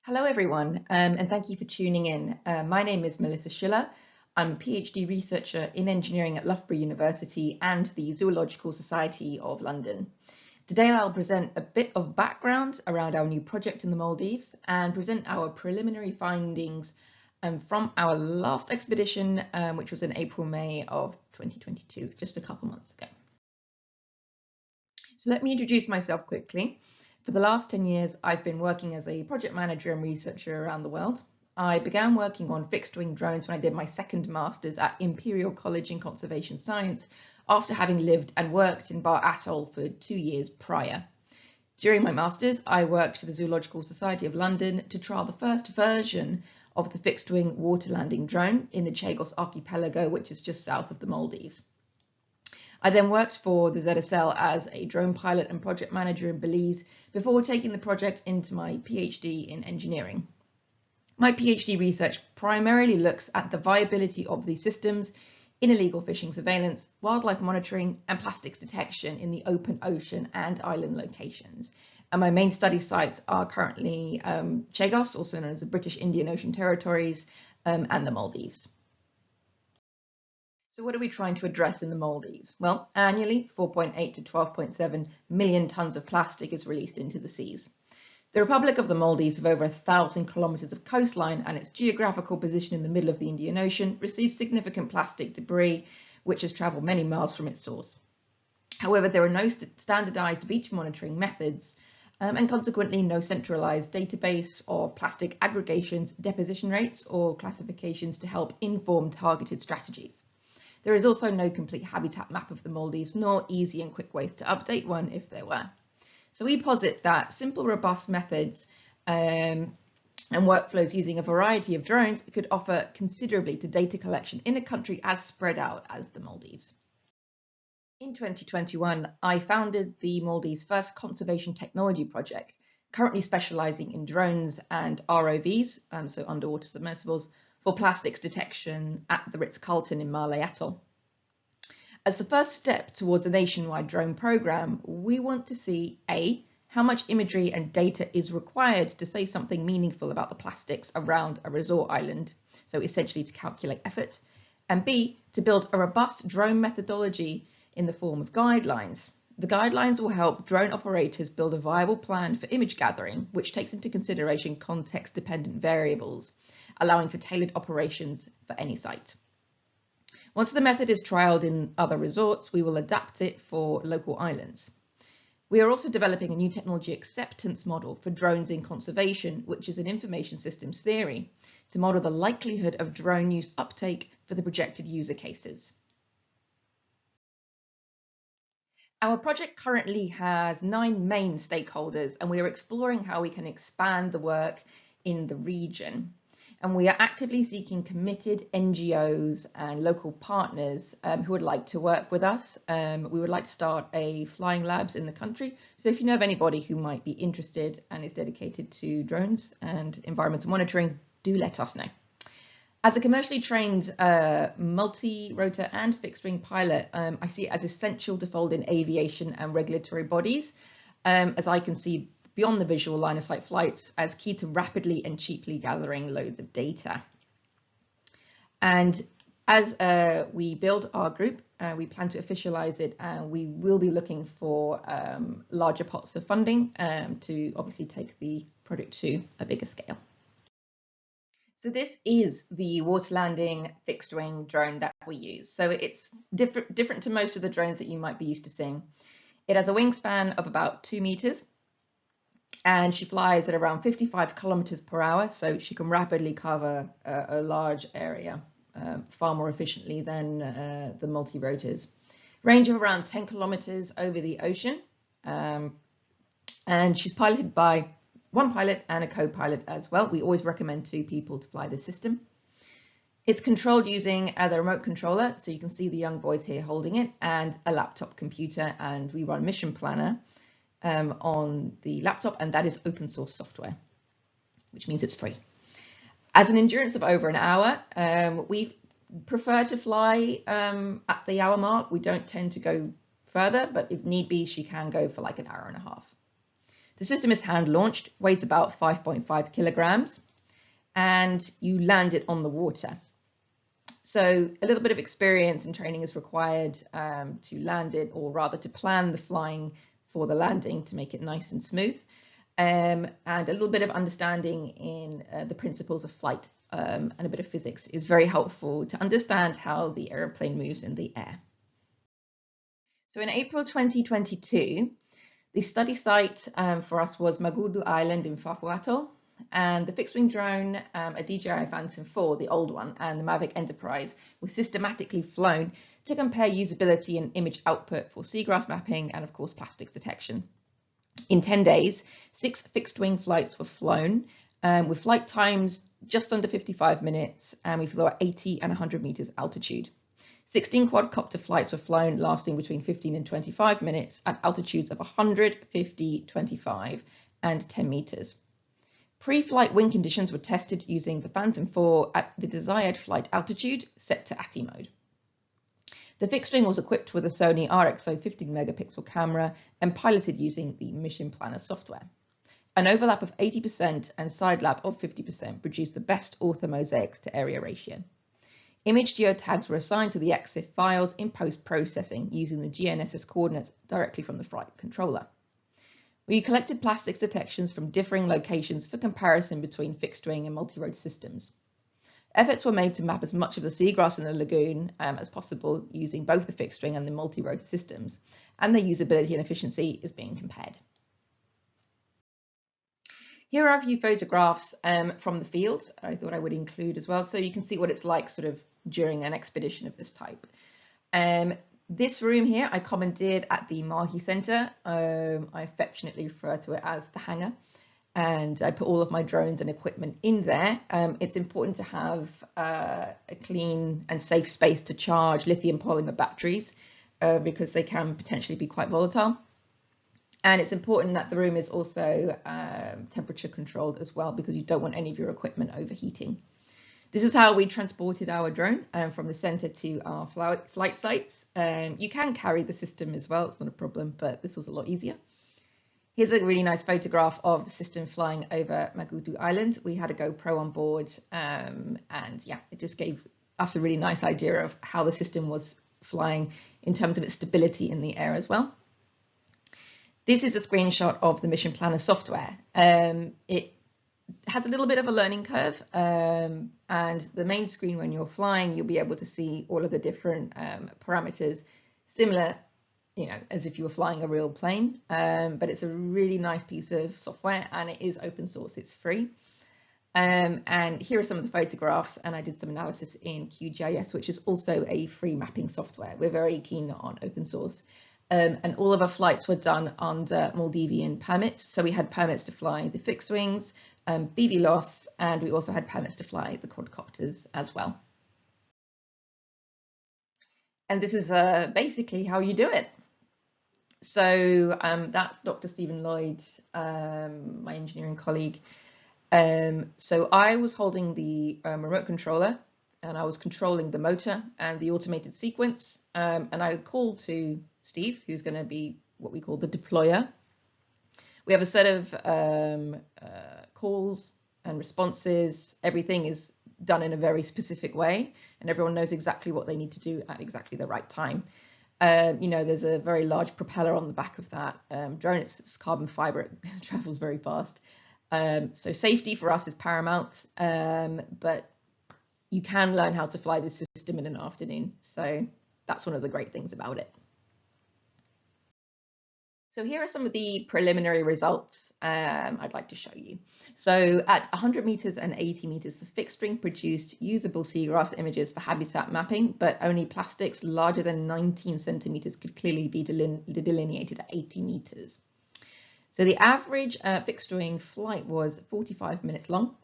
Hello, everyone, and thank you for tuning in. My name is Melissa Schiele. I'm a PhD researcher in engineering at Loughborough University and the Zoological Society of London. Today, I'll present a bit of background around our new project in the Maldives and present our preliminary findings from our last expedition, which was in April-May of 2022, just a couple months ago. So let me introduce myself quickly. For the last 10 years, I've been working as a project manager and researcher around the world. I began working on fixed-wing drones when I did my second master's at Imperial College in Conservation Science, after having lived and worked in Bar Atoll for 2 years prior. During my master's, I worked for the Zoological Society of London to trial the first version of the fixed-wing water landing drone in the Chagos archipelago, which is just south of the Maldives. I then worked for the ZSL as a drone pilot and project manager in Belize before taking the project into my PhD in engineering. My PhD research primarily looks at the viability of these systems in illegal fishing surveillance, wildlife monitoring, and plastics detection in the open ocean and island locations. And my main study sites are currently Chagos, also known as the British Indian Ocean Territories, and the Maldives. So what are we trying to address in the Maldives? Well, annually, 4.8 to 12.7 million tons of plastic is released into the seas. The Republic of the Maldives, of over 1,000 kilometers of coastline and its geographical position in the middle of the Indian Ocean, receives significant plastic debris, which has traveled many miles from its source. However, there are no standardized beach monitoring methods and consequently no centralized database of plastic aggregations, deposition rates, or classifications to help inform targeted strategies. There is also no complete habitat map of the Maldives, nor easy and quick ways to update one if there were. So we posit that simple, robust methods and workflows using a variety of drones could offer considerably to data collection in a country as spread out as the Maldives. In 2021, I founded the Maldives' first conservation technology project, currently specializing in drones and ROVs, so underwater submersibles, for plastics detection at the Ritz-Carlton in Malé Atoll. As the first step towards a nationwide drone program, we want to see A, how much imagery and data is required to say something meaningful about the plastics around a resort island, so essentially to calculate effort, and B, to build a robust drone methodology in the form of guidelines. The guidelines will help drone operators build a viable plan for image gathering, which takes into consideration context-dependent variables, allowing for tailored operations for any site. Once the method is trialed in other resorts, we will adapt it for local islands. We are also developing a new technology acceptance model for drones in conservation, which is an information systems theory, to model the likelihood of drone use uptake for the projected user cases. Our project currently has 9 main stakeholders, and we are exploring how we can expand the work in the region. And we are actively seeking committed NGOs and local partners who would like to work with us. We would like to start a flying labs in the country. So if you know of anybody who might be interested and is dedicated to drones and environmental monitoring, do let us know. As a commercially trained multi-rotor and fixed-wing pilot, I see it as essential to fold in aviation and regulatory bodies, as I can see beyond the visual line of sight flights as key to rapidly and cheaply gathering loads of data. And as we build our group, we plan to officialize it, and we will be looking for larger pots of funding to obviously take the project to a bigger scale. So this is the water landing fixed wing drone that we use. So it's different to most of the drones that you might be used to seeing. It has a wingspan of about 2 meters. And she flies at around 55 kilometers per hour, so she can rapidly cover a large area far more efficiently than the multi-rotors. Range of around 10 kilometers over the ocean, and she's piloted by one pilot and a co-pilot as well. We always recommend 2 people to fly this system. It's controlled using the remote controller, so you can see the young boys here holding it, and a laptop computer, and we run Mission Planner on the laptop, and that is open source software, which means it's free. As an endurance of over an hour, we prefer to fly at the hour mark. We don't tend to go further, but if need be, she can go for like an hour and a half. The system is hand launched, weighs about 5.5 kilograms, and you land it on the water. So a little bit of experience and training is required to land it, or rather to plan the flying for the landing to make it nice and smooth, and a little bit of understanding in the principles of flight and a bit of physics is very helpful to understand how the aeroplane moves in the air. So in April 2022, the study site for us was Magudu Island in Fallati, and the fixed-wing drone, a DJI Phantom 4, the old one, and the Mavic Enterprise were systematically flown to compare usability and image output for seagrass mapping and, of course, plastics detection. In 10 days, 6 fixed-wing flights were flown with flight times just under 55 minutes, and we flew at 80 and 100 meters altitude. 16 quadcopter flights were flown lasting between 15 and 25 minutes at altitudes of 100, 50, 25 and 10 meters. Pre-flight wind conditions were tested using the Phantom 4 at the desired flight altitude set to ATI mode. The fixed wing was equipped with a Sony RXO 15 megapixel camera and piloted using the Mission Planner software. An overlap of 80% and side lap of 50% produced the best orthomosaics to area ratio. Image geotags were assigned to the EXIF files in post-processing using the GNSS coordinates directly from the flight controller. We collected plastics detections from differing locations for comparison between fixed-wing and multi-road systems. Efforts were made to map as much of the seagrass in the lagoon as possible using both the fixed-wing and the multi-road systems, and their usability and efficiency is being compared. Here are a few photographs from the field I thought I would include as well, so you can see what it's like sort of during an expedition of this type. This room here I commandeered at the Mahi Centre. I affectionately refer to it as the hangar, and I put all of my drones and equipment in there. It's important to have a clean and safe space to charge lithium polymer batteries because they can potentially be quite volatile. And it's important that the room is also temperature controlled as well, because you don't want any of your equipment overheating. This is how we transported our drone from the centre to our flight sites. You can carry the system as well, it's not a problem, but this was a lot easier. Here's a really nice photograph of the system flying over Magudu Island. We had a GoPro on board, and yeah, it just gave us a really nice idea of how the system was flying in terms of its stability in the air as well. This is a screenshot of the Mission Planner software. It has a little bit of a learning curve, and the main screen when you're flying, you'll be able to see all of the different parameters, similar, you know, as if you were flying a real plane. But it's a really nice piece of software, and it is open source, it's free. And here are some of the photographs, and I did some analysis in QGIS, which is also a free mapping software. We're very keen on open source. And all of our flights were done under Maldivian permits. So we had permits to fly the fixed wings, BVLOS, and we also had permits to fly the quadcopters as well. And this is basically how you do it. So that's Dr. Stephen Lloyd, my engineering colleague. So I was holding the remote controller, and I was controlling the motor and the automated sequence. And I called to Steve, who's going to be what we call the deployer. We have a set of calls and responses. Everything is done in a very specific way, and everyone knows exactly what they need to do at exactly the right time. You know, there's a very large propeller on the back of that drone. It's carbon fiber, it travels very fast. So safety for us is paramount, but you can learn how to fly this system in an afternoon. So that's one of the great things about it. So here are some of the preliminary results I'd like to show you. So at 100 meters and 80 meters, the fixed wing produced usable seagrass images for habitat mapping, but only plastics larger than 19 centimeters could clearly be delineated at 80 meters. So the average fixed wing flight was 45 minutes long,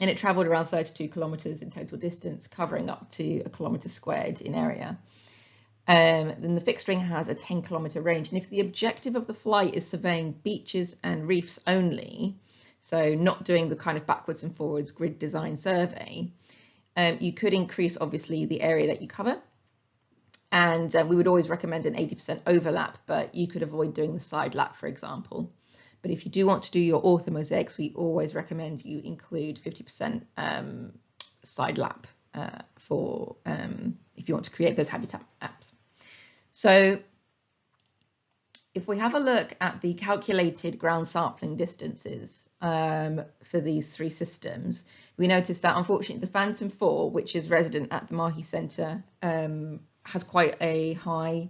and it traveled around 32 kilometers in total distance, covering up to a kilometer squared in area. Then the fixed wing has a 10-kilometer range, and if the objective of the flight is surveying beaches and reefs only, so not doing the kind of backwards and forwards grid design survey, you could increase obviously the area that you cover, and we would always recommend an 80% overlap, but you could avoid doing the side lap, for example. But if you do want to do your orthomosaics, we always recommend you include 50% side lap for if you want to create those habitat maps. So if we have a look at the calculated ground sampling distances for these three systems, we notice that unfortunately the Phantom 4, which is resident at the Mahi Centre, has quite a high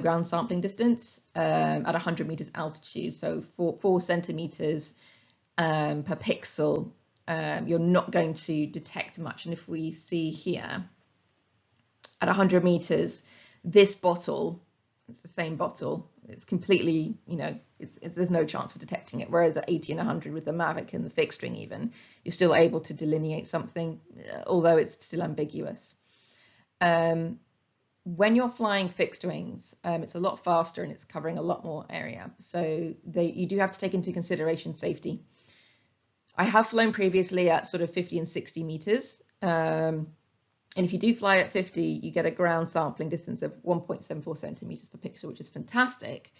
ground sampling distance at 100 meters altitude, so 4 centimeters per pixel. You're not going to detect much. And if we see here at 100 meters, this bottle, it's the same bottle, it's completely, you know, there's no chance for detecting it. Whereas at 80 and 100 with the Mavic and the fixed wing even, you're still able to delineate something, although it's still ambiguous. When you're flying fixed wings, it's a lot faster and it's covering a lot more area. So you do have to take into consideration safety. I have flown previously at sort of 50 and 60 meters. And if you do fly at 50, you get a ground sampling distance of 1.74 centimeters per pixel, which is fantastic.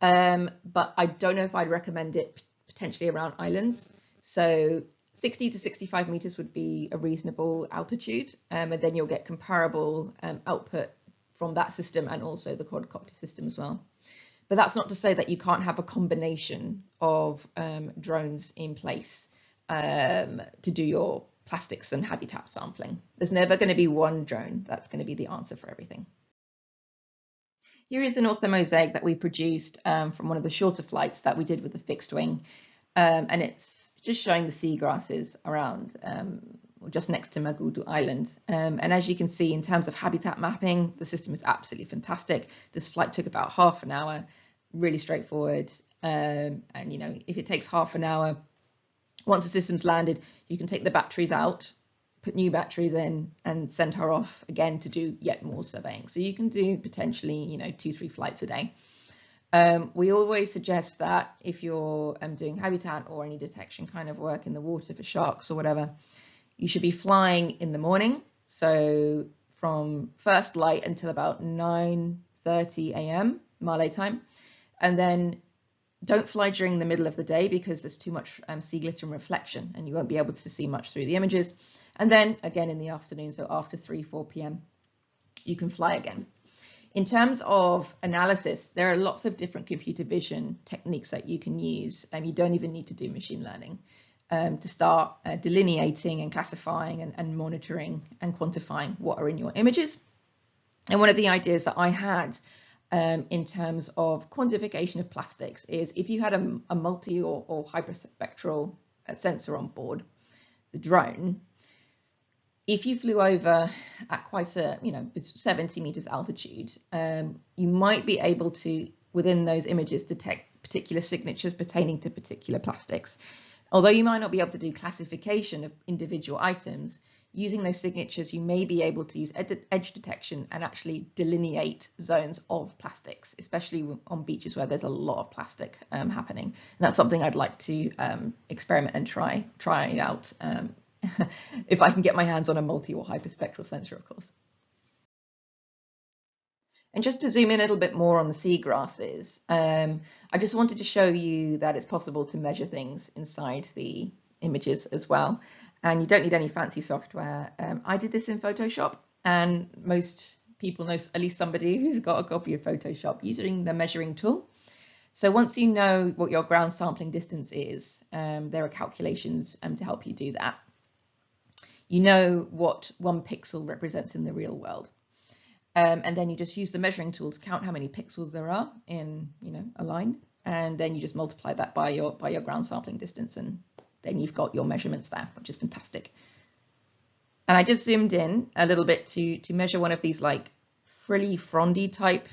But I don't know if I'd recommend it potentially around islands. So 60 to 65 meters would be a reasonable altitude, and then you'll get comparable output from that system and also the quadcopter system as well. But that's not to say that you can't have a combination of drones in place to do your plastics and habitat sampling. There's never going to be one drone that's going to be the answer for everything. Here is an orthomosaic that we produced from one of the shorter flights that we did with the fixed wing, and it's just showing the seagrasses around just next to Magudu Island. And as you can see, in terms of habitat mapping, the system is absolutely fantastic. This flight took about half an hour, really straightforward. And you know, if it takes half an hour, once the system's landed, you can take the batteries out, put new batteries in, and send her off again to do yet more surveying. So you can do potentially, you know, 2-3 flights a day. We always suggest that if you're doing habitat or any detection kind of work in the water for sharks or whatever, you should be flying in the morning. So from first light until about 9:30 a.m. Malay time, and then don't fly during the middle of the day because there's too much sea glitter and reflection and you won't be able to see much through the images. And then again in the afternoon, so after 3-4 p.m. you can fly again. In terms of analysis, there are lots of different computer vision techniques that you can use, and you don't even need to do machine learning to start delineating and classifying and monitoring and quantifying what are in your images. And one of the ideas that I had in terms of quantification of plastics is if you had a multi or hyperspectral sensor on board the drone, if you flew over at quite a, 70 meters altitude, you might be able to, within those images, detect particular signatures pertaining to particular plastics. Although you might not be able to do classification of individual items, using those signatures, you may be able to use edge detection and actually delineate zones of plastics, especially on beaches where there's a lot of plastic happening. And that's something I'd like to experiment and try out if I can get my hands on a multi or hyperspectral sensor, of course. And just to zoom in a little bit more on the seagrasses, I just wanted to show you that it's possible to measure things inside the images as well. And you don't need any fancy software. I did this in Photoshop, and most people know at least somebody who's got a copy of Photoshop using the measuring tool. So once you know what your ground sampling distance is, there are calculations to help you do that. You know what 1 pixel represents in the real world. And then you just use the measuring tool to count how many pixels there are in a line, and then you just multiply that by your ground sampling distance, and then you've got your measurements there, which is fantastic. And I just zoomed in a little bit to measure one of these like frilly frondy type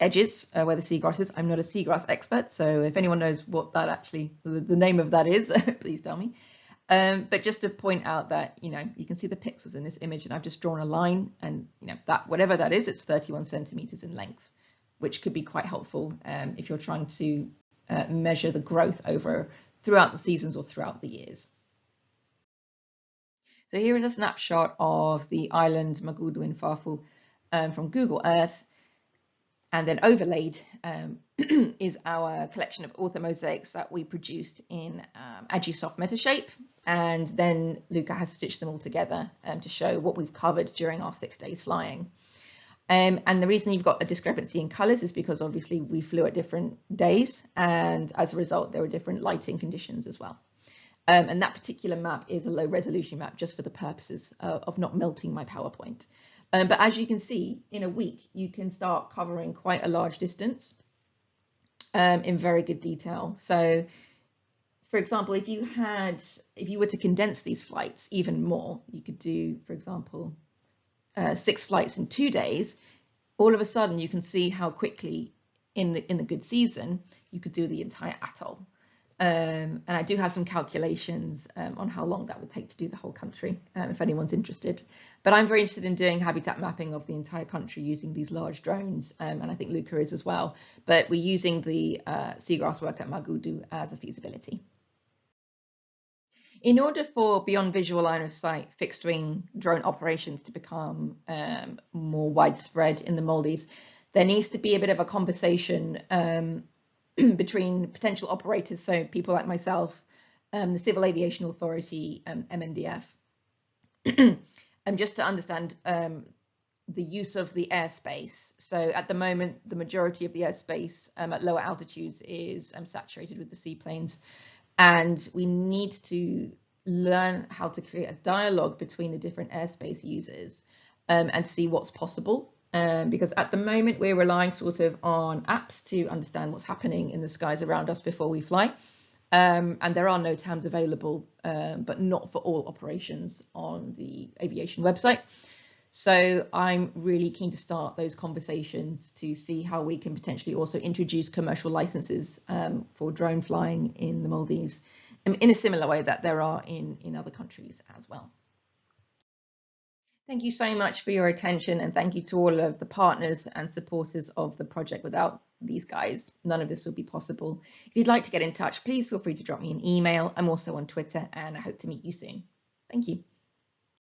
edges where the seagrass is. I'm not a seagrass expert, so if anyone knows what that actually, the name of that is, please tell me. But just to point out that, you can see the pixels in this image, and I've just drawn a line, and that whatever that is, it's 31 centimeters in length, which could be quite helpful if you're trying to measure the growth throughout the seasons or throughout the years. So here is a snapshot of the island Magudu in Fafu from Google Earth. And then overlaid is our collection of author mosaics that we produced in Agisoft Metashape. And then Luca has stitched them all together to show what we've covered during our 6 days flying. And the reason you've got a discrepancy in colours is because obviously we flew at different days, and as a result there were different lighting conditions as well. And that particular map is a low resolution map just for the purposes of not melting my PowerPoint. But as you can see, in a week you can start covering quite a large distance in very good detail. So for example, if you were to condense these flights even more, you could do, for example, 6 flights in 2 days. All of a sudden you can see how quickly in the good season you could do the entire atoll. And I do have some calculations on how long that would take to do the whole country, if anyone's interested. But I'm very interested in doing habitat mapping of the entire country using these large drones, and I think Luca is as well. But we're using the seagrass work at Magudu as a feasibility. In order for beyond visual line of sight fixed wing drone operations to become more widespread in the Maldives, there needs to be a bit of a conversation between potential operators, so people like myself, the Civil Aviation Authority, MNDF, just to understand the use of the airspace. So at the moment, the majority of the airspace at lower altitudes is saturated with the seaplanes. And we need to learn how to create a dialogue between the different airspace users and see what's possible. Because at the moment we're relying sort of on apps to understand what's happening in the skies around us before we fly. And there are NOTAMs available, but not for all operations on the aviation website. So I'm really keen to start those conversations to see how we can potentially also introduce commercial licenses for drone flying in the Maldives in a similar way that there are in other countries as well. Thank you so much for your attention, and thank you to all of the partners and supporters of the project. Without these guys, none of this would be possible. If you'd like to get in touch, please feel free to drop me an email. I'm also on Twitter, and I hope to meet you soon. Thank you.